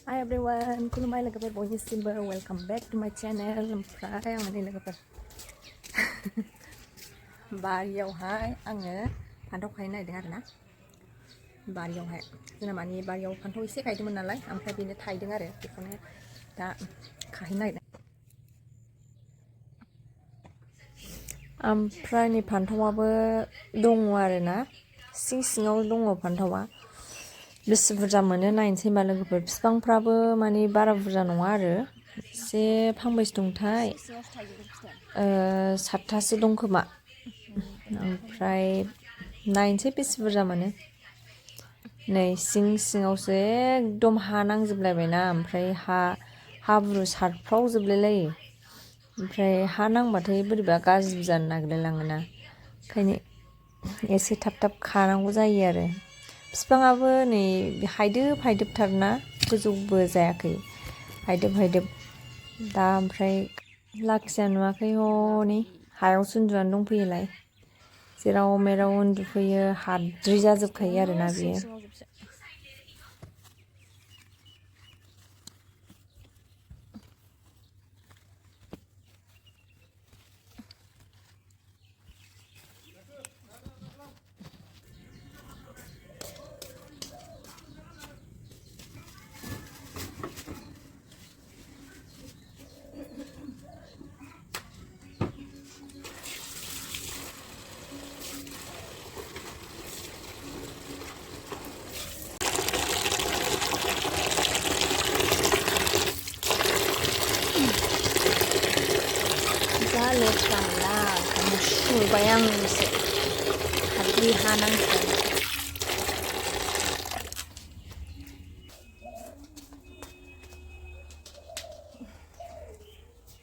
Hi everyone, खुलुमबाय लोगोफोर बयनिसिमबो welcome back to my channel. ओमफ्राय आं नै लोगोफोर बारियावहाय आङो फान्थाव खाहैनो नागिरदों आरोना बारियावहाय जोंना मानि बारियाव फान्थाव एसे गायदोंमोन नालाय ओमफ्राय बेनो थायदों आरो बेखौनो दा खाहैनो नागिरदों ओमफ्राय नै फान्थावाबो दङ आरोना सिङाव दङ फान्थावा बेसे बुरजा मोनो नायनोसै मा लोगोफोर बिफांफ्राबो माने बारा बुरजा नङा आरो एसे फांबैसे दंथाय 7थासो दं खोमा ओमफ्राय नायनोसै बेसे बुरजा मोनो नै सिङावसो एकदम हा नांजोबलायबायना ओमफ्राय हाब्रु सारफ्रावजोबलायलायो ओमफ्राय हा नांबाथाय बोरैबा गाज्रि जानो नागिरलायलाङोना ओंखायनो एसे थाब खानांगौ जायो आरो बिफाङाबो नै हायदोबथारना गोजौबो जायाखै हायदोब दा ओमफ्राय लाखिया नुवाखै हनै हायावसो उन्दुनानै दंफैयोलाय जेराव मेराव उन्दुफैयो हाद्रि जाजोबखायो आरोना बियो लेथ्रामोनला ओंखायनो सुबाय आं एसे हाद्रि हा नांजोबबाय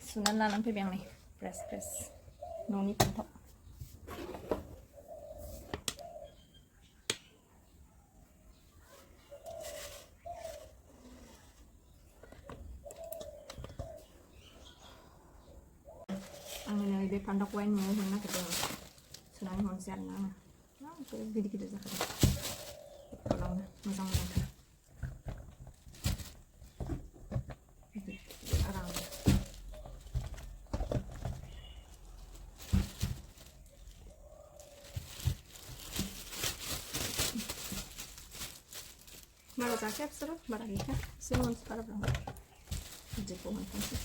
सुनानै लानानै फैबाय आं नै फ्रेस न'नि फान्थाव आङो नै बे फान्थावखौहाय न'आव होनो नागिरदों सुनानै हरनोसै आरोना आङो गिदिर जाखादों फटलावनो मोजांथार आराम बारा जाखाया बिसोरो बारा गैखाया एसे मोनसिफाराब्ला बिदिखौ मोनखानोसै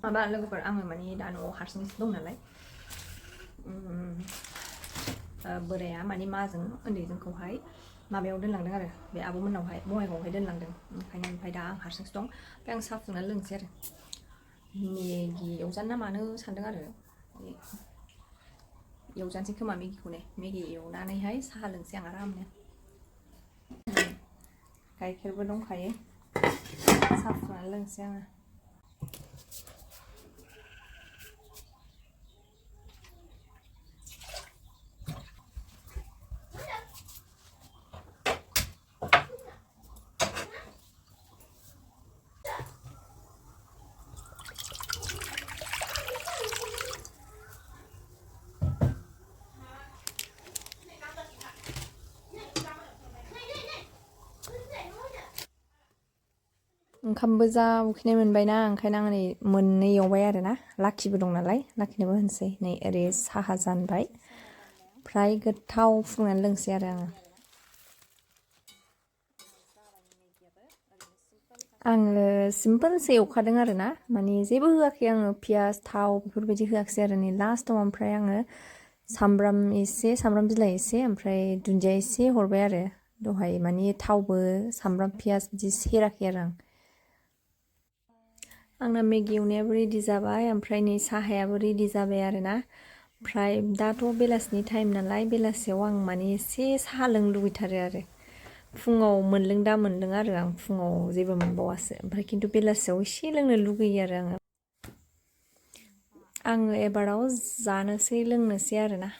माबा लोगोफोर आङो माने दा न'आव हारसिंसो दं नालाय बोराया माने माजों उन्दै जोंखौहाय माबायाव दोनलांदों आरो बे आब'मोननावहाय बङाइगावआवहाय दोनलांदों ओंखायनो ओमफ्राय दा आं हारसिंसो दं ओमफ्राय आं साहा फुदुंनानै लोंनोसै आरो मेगि एवजानो ना मानो सानदों आरो एवजानोसै खोमा मेगि एवनानैहाय साहा लोंसै आं आरामनो गाइखेरबो दंखायो साहा फुदुंनानै लोंसै आङो ओंखामबो जा उखैनाय मोनबायना ओंखायनो आं नै मोननै एवबाय आरोना लाखिबो दं नालाय लाखिनोबो होनसै नै ओरै साहा जानबाय फ्राय गोथाव फुदुंनानै लोंसै आरो आङो सिम्पोलसो एवखादों आरोना माने जेबो होआखै आङो पियास थाव बेफोरबायदि होआखिसै आरो नै लास्टाव ओमफ्राय आङो सामब्राम बिलाइ एसे ओमफ्राय दुन्दिया एसे हरबाय आरो दहाय माने थावबो सामब्राम पियास बिदि सेराखै आरो आंना मेगि एवनायाबो रेडि जाबाय ओमफ्राय नै साहायाबो रेडि जाबाय आरोना ओमफ्राय दाथ' बेलासिनि टाइम नालाय बेलासियाव आं माने एसे साहा लोंनो लुबैथारो आरो फुङाव मोनलों आरो आं फुङाव जेबो मोनबावासो ओमफ्राय खिन्थु बेलासियाव एसे लोंनो लुगैयो आरो आङो एबाराव जानोसै लोंनोसै आरोना